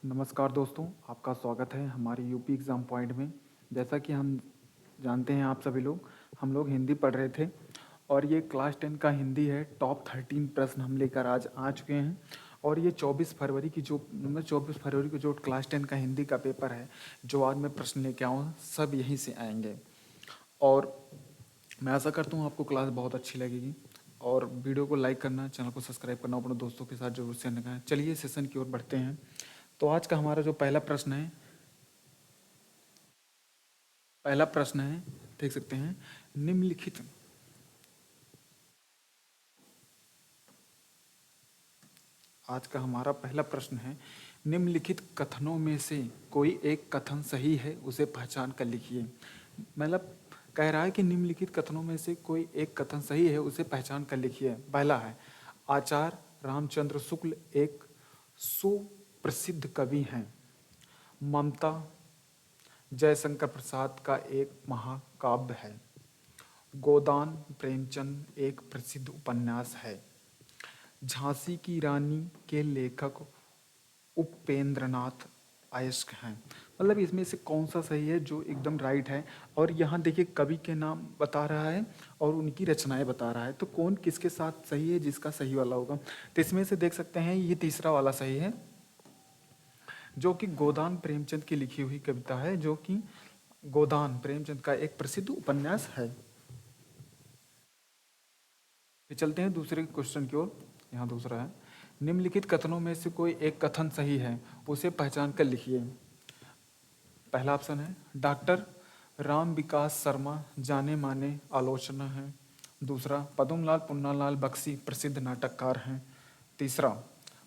नमस्कार दोस्तों, आपका स्वागत है हमारे यूपी एग्ज़ाम पॉइंट में। जैसा कि हम जानते हैं आप सभी लोग, हम लोग हिंदी पढ़ रहे थे और ये क्लास 10 का हिंदी है। टॉप 13 प्रश्न हम लेकर आज आ चुके हैं और ये 24 फरवरी को जो क्लास 10 का हिंदी का पेपर है, जो आज मैं प्रश्न लेके आऊँ, सब यहीं से आएंगे। और मैं आशा करता हूँ आपको क्लास बहुत अच्छी लगेगी और वीडियो को लाइक करना, चैनल को सब्सक्राइब करना, अपने दोस्तों के साथ जरूर शेयर करना। चलिए सेशन की ओर बढ़ते हैं। तो आज का हमारा जो पहला प्रश्न है, देख सकते हैं। निम्नलिखित आज का हमारा पहला प्रश्न है, निम्नलिखित कथनों में से कोई एक कथन सही है, उसे पहचान कर लिखिए। मतलब कह रहा है कि निम्नलिखित कथनों में से कोई एक कथन सही है, उसे पहचान कर लिखिए। पहला है, आचार्य रामचंद्र शुक्ल एक सुप्रसिद्ध कवि हैं। ममता जयशंकर प्रसाद का एक महाकाव्य है। गोदान प्रेमचंद एक प्रसिद्ध उपन्यास है। झांसी की रानी के लेखक उपेंद्रनाथ अयस्क हैं। मतलब इसमें से कौन सा सही है, जो एकदम राइट है। और यहाँ देखिए कवि के नाम बता रहा है और उनकी रचनाएं बता रहा है, तो कौन किसके साथ सही है, जिसका सही वाला होगा। तो इसमें से देख सकते हैं ये तीसरा वाला सही है, जो कि गोदान प्रेमचंद की लिखी हुई कविता है, जो कि गोदान प्रेमचंद का एक प्रसिद्ध उपन्यास है। फिर चलते हैं दूसरे क्वेश्चन की ओर। यहाँ दूसरा है, निम्नलिखित कथनों में से कोई एक कथन सही है, उसे पहचान कर लिखिए। पहला ऑप्शन है, डॉक्टर राम विकास शर्मा जाने माने आलोचना है। दूसरा, पद्मलाल पुन्नालाल बख्शी प्रसिद्ध नाटककार हैं। तीसरा,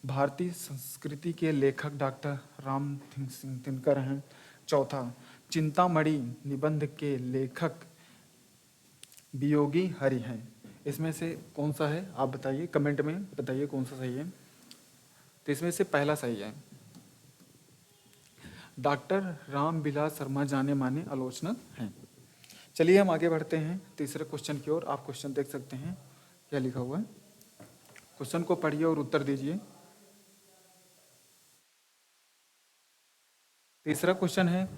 भारतीय संस्कृति के लेखक डॉक्टर राम सिंह दिनकर हैं। चौथा, चिंतामणि निबंध के लेखक वियोगी हरि हैं। इसमें से कौन सा है, आप बताइए, कमेंट में बताइए कौन सा सही है। तो इसमें से पहला सही है, डॉक्टर राम विलास शर्मा जाने माने आलोचना हैं। चलिए हम आगे बढ़ते हैं तीसरे क्वेश्चन की ओर। आप क्वेश्चन देख सकते हैं क्या लिखा हुआ है। क्वेश्चन को पढ़िए और उत्तर दीजिए। तीसरा क्वेश्चन है,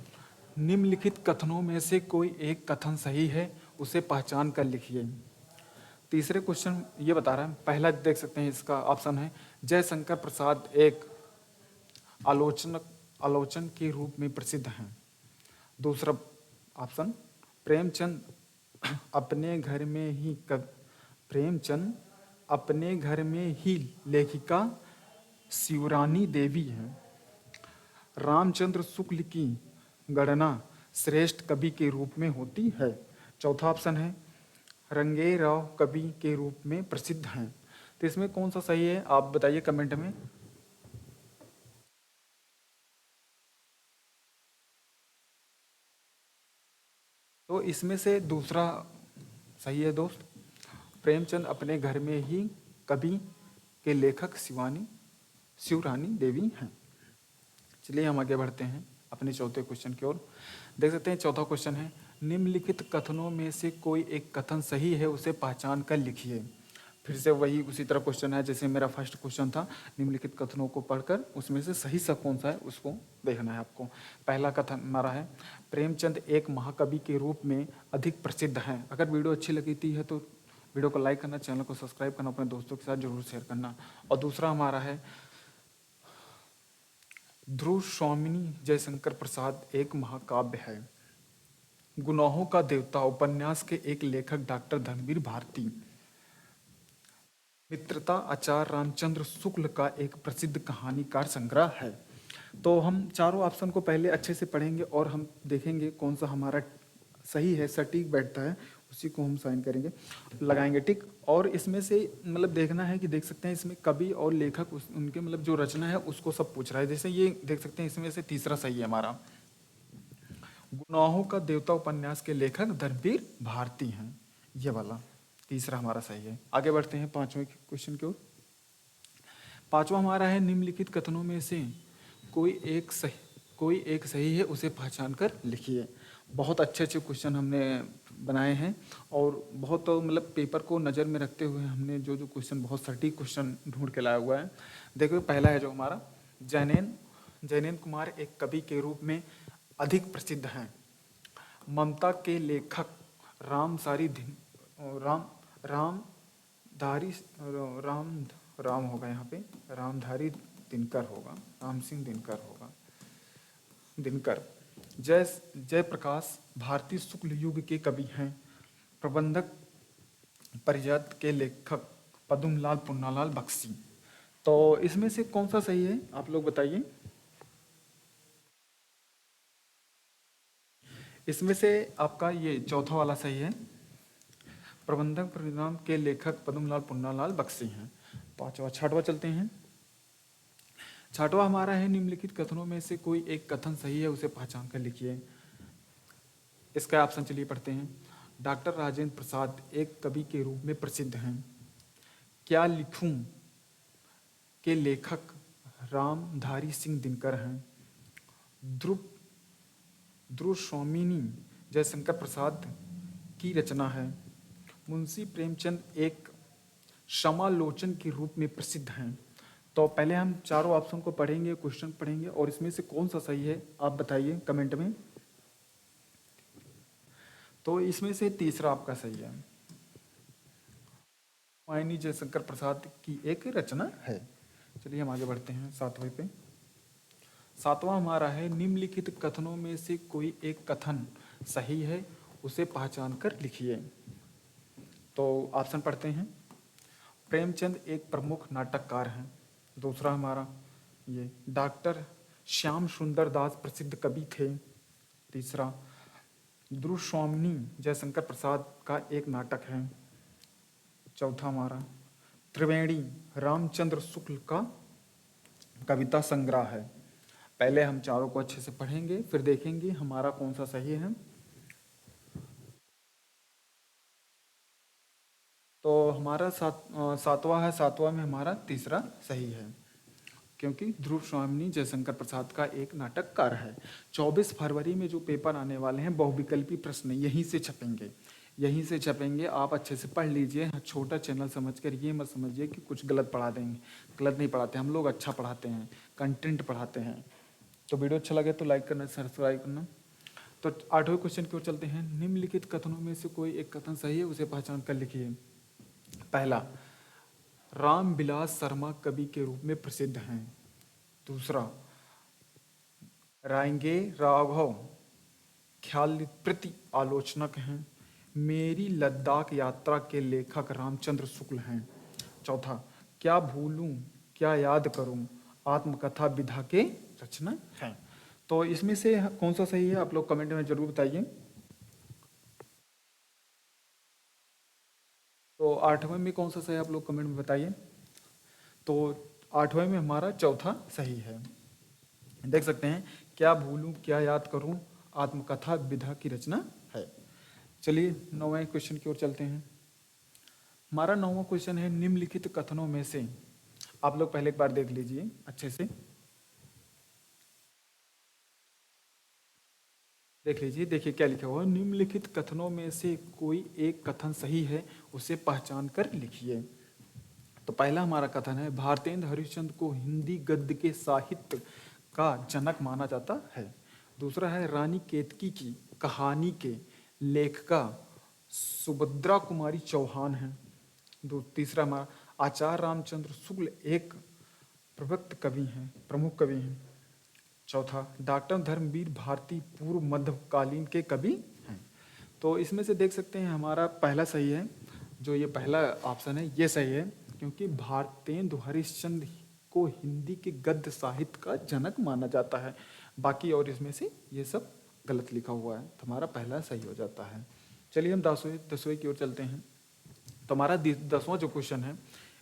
निम्नलिखित कथनों में से कोई एक कथन सही है, उसे पहचान कर लिखिए। तीसरे क्वेश्चन ये बता रहा है, पहला देख सकते हैं, इसका ऑप्शन है, जयशंकर प्रसाद एक आलोचन के रूप में प्रसिद्ध हैं। दूसरा ऑप्शन, प्रेमचंद अपने घर में ही प्रेमचंद अपने घर में ही लेखिका शिवरानी देवी हैं। रामचंद्र शुक्ल की गणना श्रेष्ठ कवि के रूप में होती है। चौथा ऑप्शन है, रंगे राव कवि के रूप में प्रसिद्ध हैं। तो इसमें कौन सा सही है, आप बताइए कमेंट में। तो इसमें से दूसरा सही है दोस्त, प्रेमचंद अपने घर में ही कवि के लेखक शिवरानी देवी हैं। चलिए हम आगे बढ़ते हैं अपने चौथे क्वेश्चन की ओर। देख सकते हैं चौथा क्वेश्चन है, निम्नलिखित कथनों में से कोई एक कथन सही है, उसे पहचान कर लिखिए। फिर से वही उसी तरह क्वेश्चन है जैसे मेरा फर्स्ट क्वेश्चन था। निम्नलिखित कथनों को पढ़कर उसमें से सही सा कौन सा है, उसको देखना है आपको। पहला कथन हमारा है, प्रेमचंद एक महाकवि के रूप में अधिक प्रसिद्ध हैं। अगर वीडियो अच्छी लगती है तो वीडियो को लाइक करना, चैनल को सब्सक्राइब करना, अपने दोस्तों के साथ जरूर शेयर करना। और दूसरा हमारा है, ध्रुव स्वामिनी जयशंकर प्रसाद एक महाकाव्य है। गुनाहों का देवता उपन्यास के एक लेखक डॉक्टर धर्मवीर भारती। मित्रता आचार्य रामचंद्र शुक्ल का एक प्रसिद्ध कहानीकार संग्रह है। तो हम चारों ऑप्शन को पहले अच्छे से पढ़ेंगे और हम देखेंगे कौन सा हमारा सही है, सटीक बैठता है, उसी को हम साइन करेंगे, लगाएंगे टिक। और इसमें से मतलब देखना है कि देख सकते हैं इसमें कवि और लेखक उनके मतलब जो रचना है उसको सब पूछ रहा है। जैसे ये देख सकते हैं इसमें से तीसरा सही है हमारा, गुनाहों का देवता उपन्यास के लेखक धर्मवीर भारती हैं, ये वाला तीसरा हमारा सही है। आगे बढ़ते हैं पांचवें क्वेश्चन की ओर। पांचवा हमारा है, निम्नलिखित कथनों में से कोई एक सही है, उसे पहचान कर लिखिए। बहुत अच्छे अच्छे क्वेश्चन हमने बनाए हैं और बहुत मतलब पेपर को नज़र में रखते हुए हमने जो जो क्वेश्चन बहुत सटीक क्वेश्चन ढूंढ के लाया हुआ है। देखो पहला है जो हमारा, जयनेन्द्र कुमार एक कवि के रूप में अधिक प्रसिद्ध हैं। ममता के लेखक रामधारी राम रामधारी राम राम होगा यहाँ पे, रामधारी दिनकर होगा, राम सिंह दिनकर होगा, दिनकर। जय जयप्रकाश भारतीय शुक्ल युग के कवि हैं। प्रबंधक परिषद के लेखक पद्मलाल पुन्नालाल बख्शी। तो इसमें से कौन सा सही है आप लोग बताइए। इसमें से आपका ये चौथा वाला सही है। प्रबंधक परिणाम के लेखक पद्मलाल पुन्नालाल बख्शी हैं। पांचवा छठवा चलते हैं। छठवा हमारा है निम्नलिखित कथनों में से कोई एक कथन सही है, उसे पहचान कर लिखिए। इसका ऑप्शन चलिए पढ़ते हैं। डॉक्टर राजेंद्र प्रसाद एक कवि के रूप में प्रसिद्ध हैं। क्या लिखूं के लेखक रामधारी सिंह दिनकर हैं। ध्रुव ध्रुव स्वामिनी जयशंकर प्रसाद की रचना है। मुंशी प्रेमचंद एक समालोचन के रूप में प्रसिद्ध हैं। तो पहले हम चारों ऑप्शन को पढ़ेंगे, क्वेश्चन पढ़ेंगे, और इसमें से कौन सा सही है आप बताइए कमेंट में। तो इसमें से तीसरा आपका सही है, मायनी जयशंकर प्रसाद की एक रचना है। चलिए हम आगे बढ़ते हैं सातवें पे। सातवां हमारा है निम्नलिखित कथनों में से कोई एक कथन सही है, उसे पहचान कर लिखिए। तो ऑप्शन पढ़ते हैं। प्रेमचंद एक प्रमुख नाटककार हैं। दूसरा हमारा ये डॉक्टर श्याम सुंदर दास प्रसिद्ध कवि थे। तीसरा ध्रुव स्वामिनी जयशंकर प्रसाद का एक नाटक है। चौथा हमारा त्रिवेणी रामचंद्र शुक्ल का कविता संग्रह है। पहले हम चारों को अच्छे से पढ़ेंगे, फिर देखेंगे हमारा कौन सा सही है। तो हमारा सातवां है, सातवां में हमारा तीसरा सही है, क्योंकि ध्रुव स्वामिनी जयशंकर प्रसाद का एक नाटककार है। 24 फरवरी में जो पेपर आने वाले हैं बहुविकल्पी प्रश्न यहीं से छपेंगे, यहीं से छपेंगे। आप अच्छे से पढ़ लीजिए। छोटा चैनल समझकर ये मत समझिए कि कुछ गलत पढ़ा देंगे, गलत नहीं पढ़ाते हम लोग, अच्छा पढ़ाते हैं, कंटेंट पढ़ाते हैं। तो वीडियो अच्छा लगे तो लाइक करना, सब्सक्राइब करना। तो 8वें क्वेश्चन की ओर चलते हैं। निम्नलिखित कथनों में से कोई एक कथन सही है, उसे पहचान कर लिखिए। पहला, रामविलास शर्मा कवि के रूप में प्रसिद्ध हैं। दूसरा, रायंगे राघव ख्याल प्रति आलोचनक हैं। मेरी लद्दाख यात्रा के लेखक रामचंद्र शुक्ल हैं। चौथा, क्या भूलूं क्या याद करूं आत्मकथा विधा के रचना है। तो इसमें से कौन सा सही है आप लोग कमेंट में जरूर बताइए। तो 8वें में कौन सा सही है आप लोग कमेंट में बताइए। तो 8वें में हमारा चौथा सही है। देख सकते हैं, क्या भूलूं क्या याद करूं आत्मकथा विधा की रचना है। चलिए 9वें क्वेश्चन की ओर चलते हैं। हमारा 9वां क्वेश्चन है निम्नलिखित कथनों में से, आप लोग पहले एक बार देख लीजिए अच्छे से, देख लीजिए। देखिए क्या लिखा हुआ है। निम्नलिखित कथनों में से कोई एक कथन सही है, उसे पहचान कर लिखिए। तो पहला हमारा कथन है, भारतेंद्र हरिश्चंद्र को हिंदी गद्य के साहित्य का जनक माना जाता है। दूसरा है, रानी केतकी की कहानी के लेखिका सुभद्रा कुमारी चौहान हैं। तीसरा हमारा, आचार्य रामचंद्र शुक्ल एक प्रवक्त कवि हैं, प्रमुख कवि हैं। चौथा, डॉक्टर धर्मवीर भारती पूर्व मध्यकालीन के कवि हैं। तो इसमें से देख सकते हैं हमारा पहला सही है, जो ये पहला ऑप्शन है ये सही है, क्योंकि भारतेंदु हरिश्चंद्र को हिंदी के गद्य साहित्य का जनक माना जाता है। बाकी और इसमें से ये सब गलत लिखा हुआ है, तो हमारा पहला सही हो जाता है। चलिए हम 10वें की ओर चलते हैं। तो हमारा 10वां जो क्वेश्चन है,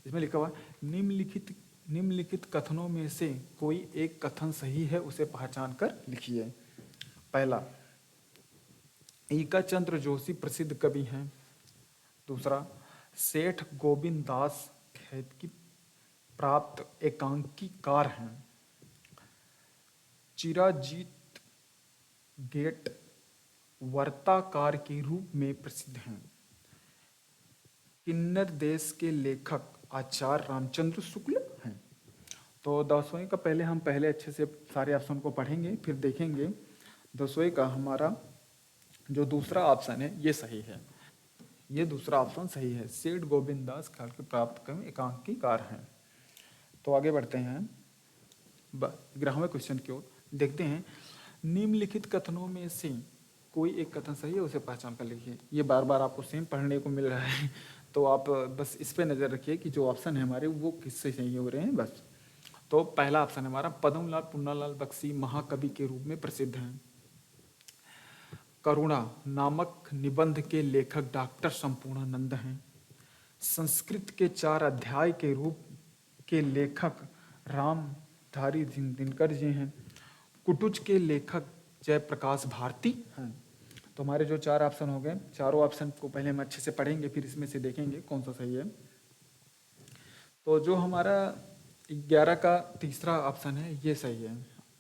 इसमें लिखा हुआ है, निम्नलिखित कथनों में से कोई एक कथन सही है, उसे पहचान कर लिखिए। पहला, ईका चंद्र जोशी प्रसिद्ध कवि हैं। दूसरा, सेठ गोविंद दास ख्याति प्राप्त एकांकीकार हैं। चिराजीत गेट वार्ताकार के रूप में प्रसिद्ध हैं। किन्नर देश के लेखक आचार्य रामचंद्र शुक्ल हैं। तो दसवें का पहले हम पहले अच्छे से सारे ऑप्शन को पढ़ेंगे, फिर देखेंगे दसवें का हमारा जो दूसरा ऑप्शन है ये सही है। ये दूसरा ऑप्शन सही है, सेठ गोविंद दास खाड़े प्राप्त कवि एकांकीकार हैं। तो आगे बढ़ते हैं 11वें क्वेश्चन की ओर, देखते हैं निम्नलिखित कथनों में से कोई एक कथन सही है, उसे पहचान कर लिखिए। ये बार बार आपको सेम पढ़ने को मिल रहा है तो आप बस इस पे नज़र रखिए कि जो ऑप्शन है हमारे वो किससे सही हो रहे हैं बस। तो पहला ऑप्शन है हमारा, पद्मलाल पुन्नालाल बख्शी महाकवि के रूप में प्रसिद्ध हैं। करुणा नामक निबंध के लेखक डॉक्टर संपूर्णानंद हैं। संस्कृत के 4 अध्याय के रूप के लेखक रामधारी दिनकर जी हैं। कुटुज के लेखक जयप्रकाश भारती हैं। तो हमारे जो 4 ऑप्शन हो गए, चारों ऑप्शन को पहले हम अच्छे से पढ़ेंगे, फिर इसमें से देखेंगे कौन सा सही है। तो जो हमारा 11 का तीसरा ऑप्शन है ये सही है।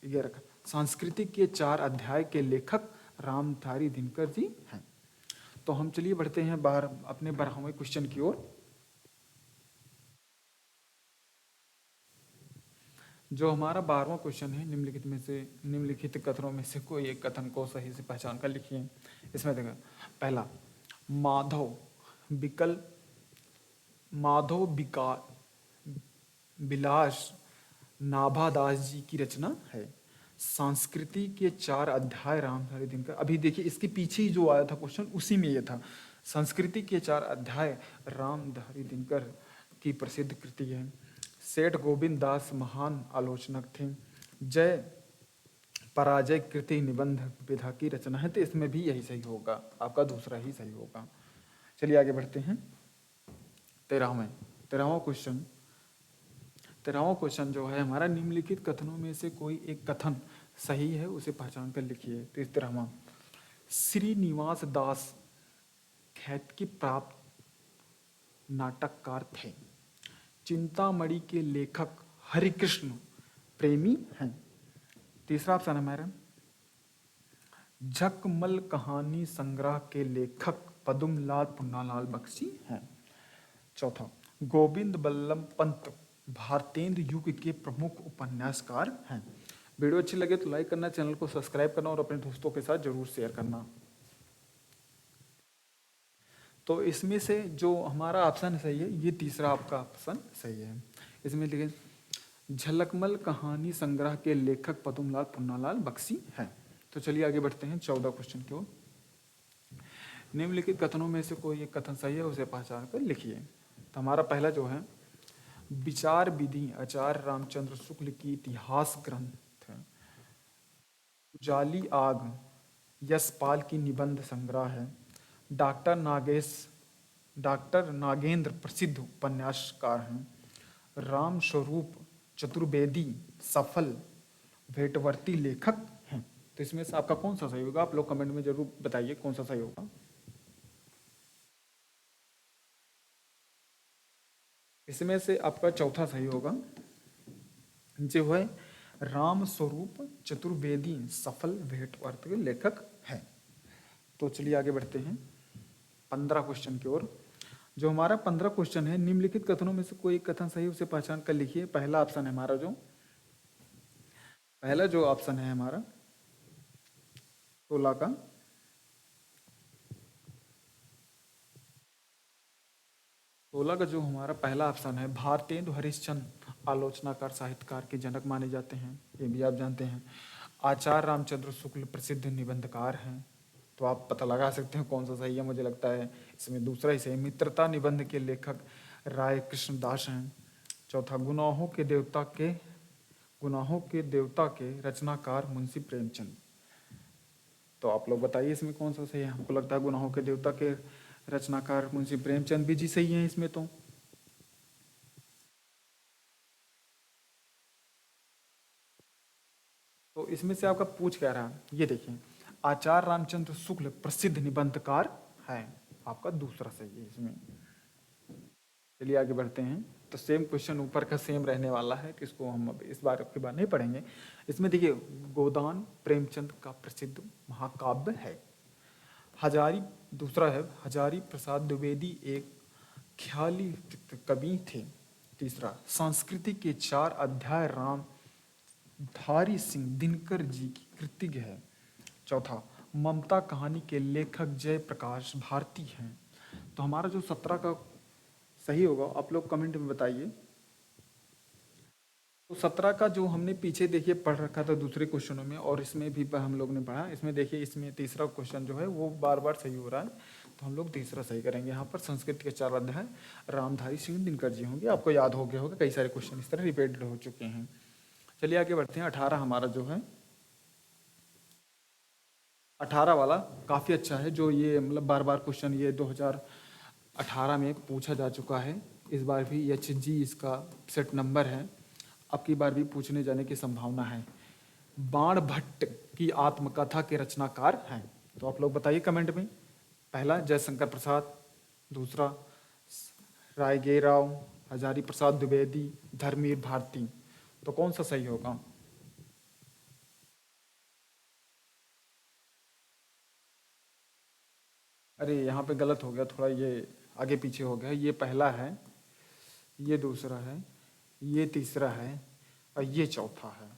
11 का सांस्कृतिक के 4 अध्याय के लेखक रामधारी दिनकर जी हैं। तो हम चलिए बढ़ते हैं बाहर अपने 12वें क्वेश्चन की ओर। जो हमारा 12वां क्वेश्चन है, निम्नलिखित कथनों में से कोई एक कथन को सही से पहचान कर लिखिए। इसमें देखो पहला, माधव विलास नाभादास जी की रचना है। संस्कृति के 4 अध्याय रामधारी दिनकर, अभी देखिए इसके पीछे ही जो आया था क्वेश्चन उसी में ये था। संस्कृति के 4 अध्याय रामधारी दिनकर की प्रसिद्ध कृति है। सेठ गोविंद दास महान आलोचनक थे। जय पराजय कृति निबंध विधा की रचना है। तो इसमें भी यही सही होगा, आपका दूसरा ही सही होगा। चलिए आगे बढ़ते हैं 13वां क्वेश्चन जो है हमारा, निम्नलिखित कथनों में से कोई एक कथन सही है, उसे पहचान कर लिखिए। तो 13वां, श्रीनिवास दास ख्याति प्राप्त नाटककार थे। चिंतामणि के लेखक हरिकृष्ण प्रेमी हैं। तीसरा ऑप्शन है हमारा, झकमल कहानी संग्रह के लेखक पद्मलाल पुन्नालाल बख्शी हैं। चौथा, गोविंद बल्लभ पंत भारतेंद्र युग के प्रमुख उपन्यासकार हैं। वीडियो अच्छी लगे तो लाइक करना, चैनल को सब्सक्राइब करना और अपने दोस्तों के साथ जरूर शेयर करना। तो इसमें से जो हमारा ऑप्शन सही है, ये तीसरा आपका ऑप्शन सही है। इसमें लिखे झलकमल कहानी संग्रह के लेखक पद्मलाल पुन्नालाल बख्शी हैं। तो चलिए आगे बढ़ते हैं 14 क्वेश्चन की ओर। निम्नलिखित कथनों में से कोई एक कथन सही है, उसे पहचान कर लिखिए। तो हमारा पहला जो है, विचार विधि आचार्य रामचंद्र शुक्ल की इतिहास ग्रंथ है। उजाली आग यशपाल की निबंध संग्रह है। डॉक्टर नागेंद्र प्रसिद्ध उपन्यासकार हैं। राम स्वरूप चतुर्वेदी सफल भेटवर्ती लेखक हैं। तो इसमें से आपका कौन सा सही होगा, आप लोग कमेंट में जरूर बताइए कौन सा सही होगा। इसमें से आपका चौथा सही होगा, जो है राम स्वरूप चतुर्वेदी सफल भेटवर्ती लेखक है। तो चलिए आगे बढ़ते हैं 15 क्वेश्चन की ओर। जो हमारा 15 क्वेश्चन है, निम्नलिखित कथनों में से कोई कथन सही, उसे पहचान कर लिखिए। पहला ऑप्शन है हमारा, पहला जो ऑप्शन है हमारा 16 का, जो हमारा पहला ऑप्शन है, भारतेंदु हरिश्चंद्र आलोचनाकार साहित्यकार के जनक माने जाते हैं, ये भी आप जानते हैं। आचार्य रामचंद्र शुक्ल प्रसिद्ध निबंधकार हैं। तो आप पता लगा सकते हैं कौन सा सही है, मुझे लगता है इसमें दूसरा ही सही। मित्रता निबंध के लेखक राय कृष्णदास हैं। चौथा, गुनाहों के देवता के रचनाकार मुंशी प्रेमचंद। तो आप लोग बताइए इसमें कौन सा सही है। हमको लगता है गुनाहों के देवता के रचनाकार मुंशी प्रेमचंद भी जी सही है इसमें। तो इसमें से आपका पूछ क्या रहा है, ये देखिए, आचार्य रामचंद्र शुक्ल प्रसिद्ध निबंधकार है, आपका दूसरा सही है इसमें। चलिए आगे बढ़ते हैं। तो सेम क्वेश्चन ऊपर का सेम रहने वाला है, इसको हम अब इस बार के बाद नहीं पढ़ेंगे। इसमें देखिए, गोदान प्रेमचंद का प्रसिद्ध महाकाव्य है। दूसरा है, हजारी प्रसाद द्विवेदी एक ख्याली कवि थे। तीसरा, संस्कृति के 4 अध्याय राम धारी सिंह दिनकर जी की कृति है। चौथा, ममता कहानी के लेखक जयप्रकाश भारती हैं। तो हमारा जो 17 का सही होगा आप लोग कमेंट में बताइए। तो 17 का जो हमने पीछे देखिए पढ़ रखा था दूसरे क्वेश्चनों में, और इसमें भी हम लोग ने पढ़ा, इसमें देखिए इसमें तीसरा क्वेश्चन जो है वो बार बार सही हो रहा है, तो हम लोग तीसरा सही करेंगे। यहाँ पर संस्कृत के 4 अध्याय रामधारी सिंह दिनकर जी होंगे। आपको याद हो गया होगा, कई सारे क्वेश्चन इस तरह रिपीटेड हो चुके हैं। चलिए आगे बढ़ते हैं। 18 हमारा जो है 18 वाला काफ़ी अच्छा है, जो ये मतलब बार बार क्वेश्चन ये 2018 में पूछा जा चुका है। इस बार भी HG इसका सेट नंबर है, अब की बार भी पूछने जाने की संभावना है। बाण भट्ट की आत्मकथा के रचनाकार हैं। तो आप लोग बताइए कमेंट में। पहला जयशंकर प्रसाद, दूसरा रायगेराव, हजारी प्रसाद द्विवेदी, धर्मवीर भारती। तो कौन सा सही होगा? अरे यहाँ पे गलत हो गया थोड़ा, ये आगे पीछे हो गया। ये पहला है, ये दूसरा है, ये तीसरा है, और ये चौथा है।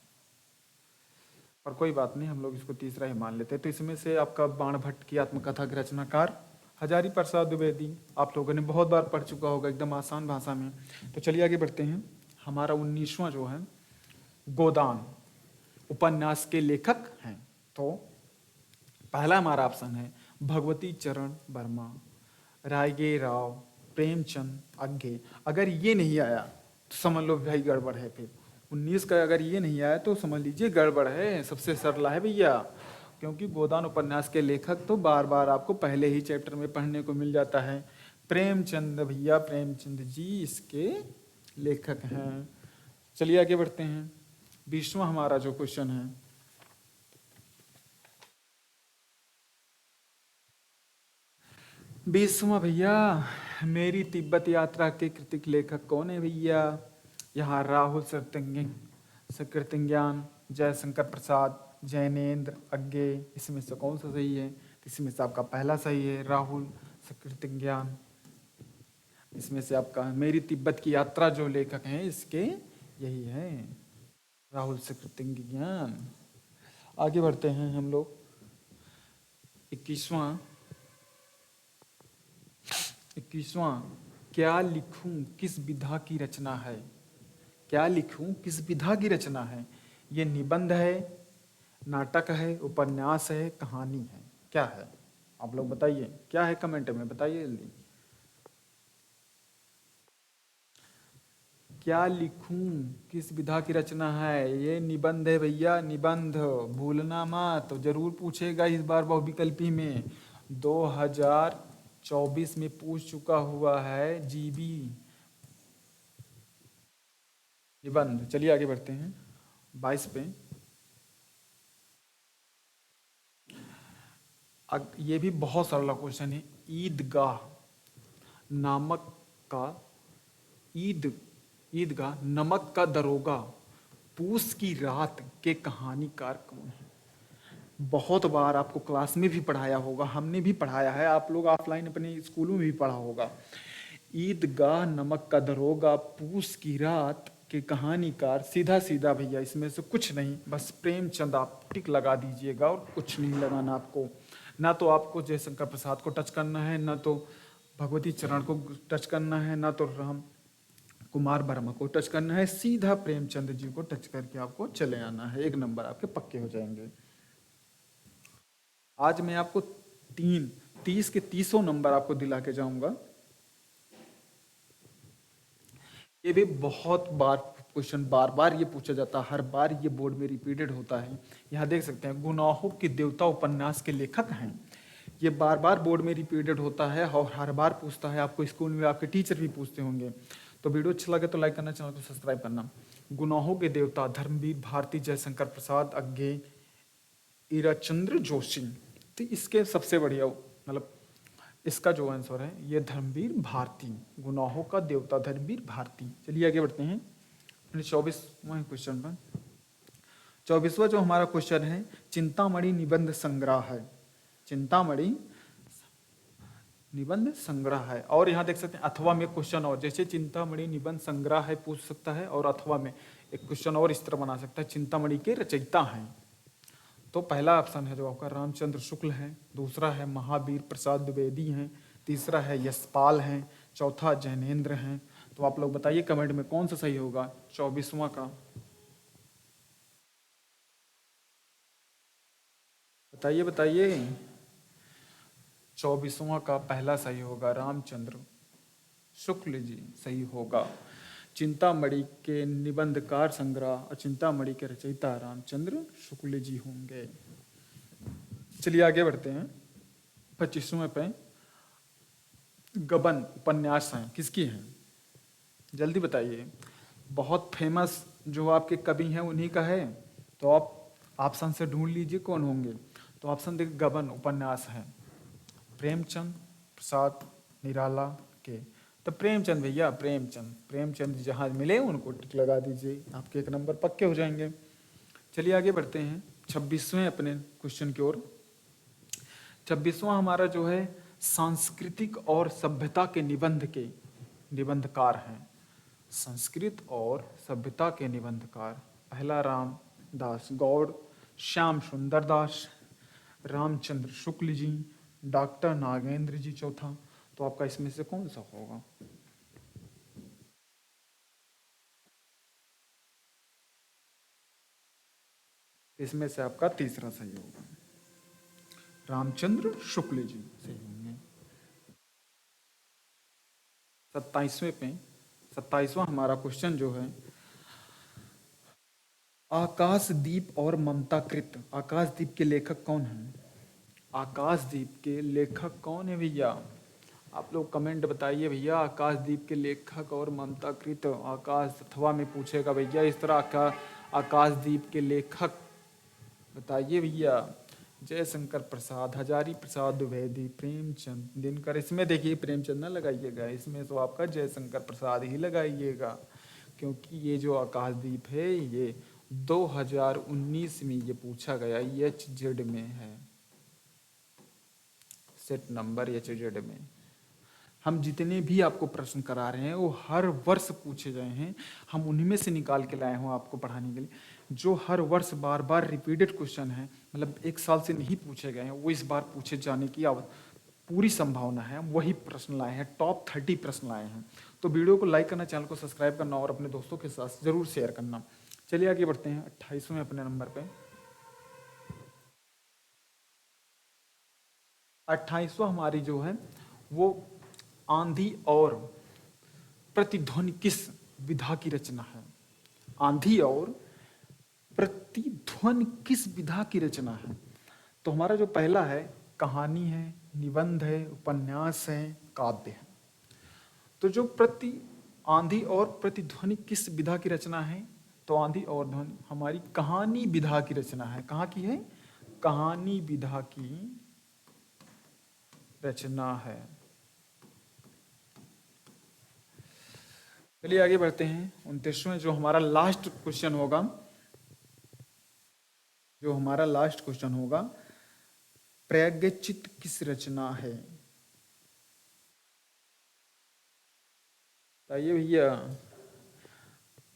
पर कोई बात नहीं, हम लोग इसको तीसरा ही मान लेते हैं। तो इसमें से आपका बाण भट्ट की आत्मकथा के रचनाकार हजारी प्रसाद द्विवेदी आप लोगों ने बहुत बार पढ़ चुका होगा एकदम आसान भाषा में। तो चलिए आगे बढ़ते हैं। हमारा 19वां जो है गोदान उपन्यास के लेखक हैं। तो पहला हमारा ऑप्शन है भगवती चरण वर्मा, रायगे राव, प्रेमचंद अग्गे। अगर ये नहीं आया तो समझ लो भाई गड़बड़ है। फिर 19 का अगर ये नहीं आया तो समझ लीजिए गड़बड़ है। सबसे सरला है भैया, क्योंकि गोदान उपन्यास के लेखक तो बार बार आपको पहले ही चैप्टर में पढ़ने को मिल जाता है। प्रेमचंद भैया, प्रेमचंद जी इसके लेखक हैं। चलिए आगे बढ़ते हैं। 20वां हमारा जो क्वेश्चन है 20वां भैया, मेरी तिब्बत यात्रा के कृतिक लेखक कौन है भैया? यहाँ राहुल सकृतज्ञान, जयशंकर प्रसाद, जैनेन्द्र अग्गे। इसमें से कौन सा सही है? इसमें से आपका पहला सही है, राहुल सकृतज्ञान। इसमें से आपका मेरी तिब्बत की यात्रा जो लेखक हैं इसके यही है, राहुल सकृतज्ञान। आगे बढ़ते हैं हम लोग। 21वां क्या लिखूं किस विधा की रचना है? क्या लिखूं किस विधा की रचना है? ये निबंध है, नाटक है, उपन्यास है, कहानी है, क्या है? आप लोग बताइए क्या है, कमेंट में बताइए जल्दी। क्या लिखूं किस विधा की रचना है? ये निबंध है भैया, निबंध, भूलना मत। तो जरूर पूछेगा इस बार बहुविकल्पी में, 2024 में पूछ चुका हुआ है जीबी निबंध। चलिए आगे बढ़ते हैं 22 पे। ये भी बहुत सरल क्वेश्चन है। ईदगाह नामक का ईदगाह नमक का दरोगा, पूस की रात के कहानीकार कौन है? बहुत बार आपको क्लास में भी पढ़ाया होगा, हमने भी पढ़ाया है, आप लोग ऑफलाइन अपने स्कूलों में भी पढ़ा होगा। ईदगाह नमक का दरोगा, पूस की रात के कहानीकार, सीधा सीधा भैया इसमें से कुछ नहीं, बस प्रेमचंद आप टिक लगा दीजिएगा और कुछ नहीं लगाना आपको। ना तो आपको जयशंकर प्रसाद को टच करना है, ना तो भगवती चरण को टच करना है, ना तो राम कुमार वर्मा को टच करना है। सीधा प्रेमचंद जी को टच करके आपको चले आना है, 1 नंबर आपके पक्के हो जाएंगे। आज मैं आपको 30 के 30 नंबर आपको दिला के जाऊंगा। ये भी बहुत बार क्वेश्चन बार बार ये पूछा जाता है, हर बार ये बोर्ड में रिपीटेड होता है। यहाँ देख सकते हैं गुनाहों के देवता उपन्यास के लेखक हैं। ये बार बार बोर्ड में रिपीटेड होता है और हर बार पूछता है, आपको स्कूल में आपके टीचर भी पूछते होंगे। तो वीडियो अच्छा लगे तो लाइक करना, चैनल को सब्सक्राइब करना। गुनाहों के देवता धर्मवीर भारती, जयशंकर प्रसाद अग्गे, ईराचंद्र जोशी। तो इसके सबसे बढ़िया मतलब इसका जो आंसर है ये धर्मवीर भारती, गुनाहों का देवता धर्मवीर भारती। चलिए आगे बढ़ते हैं 24वां क्वेश्चन पर। 24वां जो हमारा क्वेश्चन है चिंतामणि निबंध संग्रह है। चिंतामणि निबंध संग्रह है। और यहाँ देख सकते हैं अथवा में क्वेश्चन और, जैसे चिंतामणि निबंध संग्रह है पूछ सकता है, और अथवा में एक क्वेश्चन और इस तरह बना सकता है, चिंतामणि के रचयिता हैं। तो पहला ऑप्शन है जो आपका रामचंद्र शुक्ल है, दूसरा है महावीर प्रसाद द्विवेदी हैं, तीसरा है यशपाल हैं, चौथा जैनेन्द्र हैं। तो आप लोग बताइए कमेंट में कौन सा सही होगा 24वां का, बताइए बताइए। 24वां का पहला सही होगा रामचंद्र शुक्ल जी सही होगा। चिंतामणि के निबंधकार संग्रह और चिंतामणि के रचयिता रामचंद्र शुक्ल जी होंगे। चलिए आगे बढ़ते हैं। 25वें पे गबन उपन्यास हैं, किसकी हैं जल्दी बताइए। बहुत फेमस जो आपके कवि हैं उन्हीं का है, तो आप ऑप्शन से ढूंढ लीजिए कौन होंगे। तो ऑप्शन देखिए, गबन उपन्यास है प्रेमचंद प्रसाद निराला के। तो प्रेमचंद भैया, प्रेमचंद जहाँ मिले उनको टिक लगा दीजिए, आपके 1 नंबर पक्के हो जाएंगे। चलिए आगे बढ़ते हैं 26वें अपने क्वेश्चन की ओर। 26वां हमारा जो है सांस्कृतिक और सभ्यता के निबंध के निबंधकार हैं। संस्कृत और सभ्यता के निबंधकार, पहला रामदास गौड़, श्याम सुंदर दास, रामचंद्र शुक्ल जी, डॉक्टर नागेंद्र जी चौथा। तो आपका इसमें से कौन सा होगा? इसमें से आपका तीसरा सही होगा, रामचंद्र शुक्ल जी सही होंगे। 27वां हमारा क्वेश्चन जो है आकाशदीप और ममताकृत। आकाशदीप के लेखक कौन हैं? आकाशदीप के लेखक कौन है भैया? आप लोग कमेंट बताइए भैया। आकाशदीप के लेखक और ममताकृत आकाश अथवा में पूछेगा भैया इस तरह का। आकाशदीप के लेखक बताइए भैया। जयशंकर प्रसाद, हजारी प्रसाद द्विवेदी, प्रेमचंद, दिनकर। इसमें देखिए प्रेमचंद ना लगाइएगा, इसमें तो आपका जयशंकर प्रसाद ही लगाइएगा, क्योंकि ये जो आकाशदीप है ये 2019 में ये पूछा गया, HZ में है, सेट नंबर HZ में। हम जितने भी आपको प्रश्न करा रहे हैं वो हर वर्ष पूछे गए हैं, हम उन्हीं में से निकाल के लाए हूँ आपको पढ़ाने के लिए। जो हर वर्ष बार बार रिपीटेड क्वेश्चन है, मतलब 1 साल से नहीं पूछे गए हैं, वो इस बार पूछे जाने की पूरी संभावना है। हम वही प्रश्न लाए हैं, टॉप 30 प्रश्न लाए हैं। तो वीडियो को लाइक करना, चैनल को सब्सक्राइब करना और अपने दोस्तों के साथ जरूर शेयर करना। चलिए आगे बढ़ते हैं 28वें अपने नंबर पे। 28वां हमारी जो है वो आंधी और प्रतिध्वनि किस विधा की रचना है? आंधी और प्रतिध्वनि किस विधा की रचना है? तो हमारा जो पहला है कहानी है, निबंध है, उपन्यास है, काव्य है। तो जो आंधी और प्रतिध्वनि किस विधा की रचना है? तो आंधी और ध्वनि हमारी कहानी विधा की रचना है। कहाँ की है? कहानी विधा की रचना है। चलिए आगे बढ़ते हैं 29वें जो हमारा लास्ट क्वेश्चन होगा। प्रज्ञचित्त किस रचना है? बताइए भैया,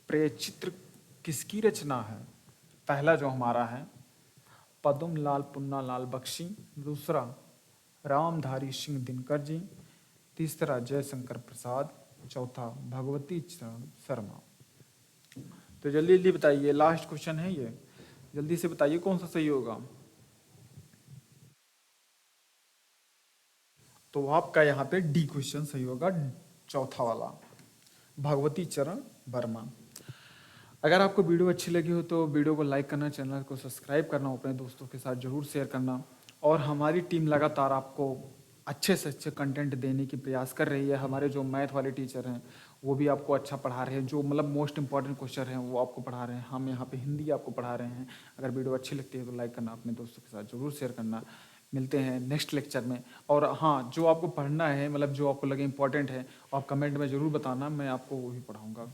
प्रज्ञचित्त किसकी रचना है? पहला जो हमारा है पद्म लाल पुन्ना लाल बख्शी, दूसरा रामधारी सिंह दिनकर जी, तीसरा जयशंकर प्रसाद, चौथा भगवती चरण शर्मा। तो जल्दी जल्दी बताइए, लास्ट क्वेश्चन है ये, जल्दी से बताइए कौन सा सही होगा। तो आपका यहाँ पे डी क्वेश्चन सही होगा, चौथा वाला, भगवती चरण वर्मा। अगर आपको वीडियो अच्छी लगी हो तो वीडियो को लाइक करना, चैनल को सब्सक्राइब करना, अपने दोस्तों के साथ जरूर शेयर करना। और हमारी टीम लगातार आपको अच्छे से अच्छे कंटेंट देने की प्रयास कर रही है। हमारे जो मैथ वाले टीचर हैं वो भी आपको अच्छा पढ़ा रहे हैं, जो मतलब मोस्ट इंपॉर्टेंट क्वेश्चन हैं वो आपको पढ़ा रहे हैं। हम यहाँ पे हिंदी आपको पढ़ा रहे हैं। अगर वीडियो अच्छी लगती है तो लाइक करना, अपने दोस्तों के साथ जरूर शेयर करना। मिलते हैं नेक्स्ट लेक्चर में। और हाँ, जो आपको पढ़ना है, मतलब जो आपको लगे इंपॉर्टेंट है, आप कमेंट में ज़रूर बताना, मैं आपको वो भी पढ़ाऊँगा।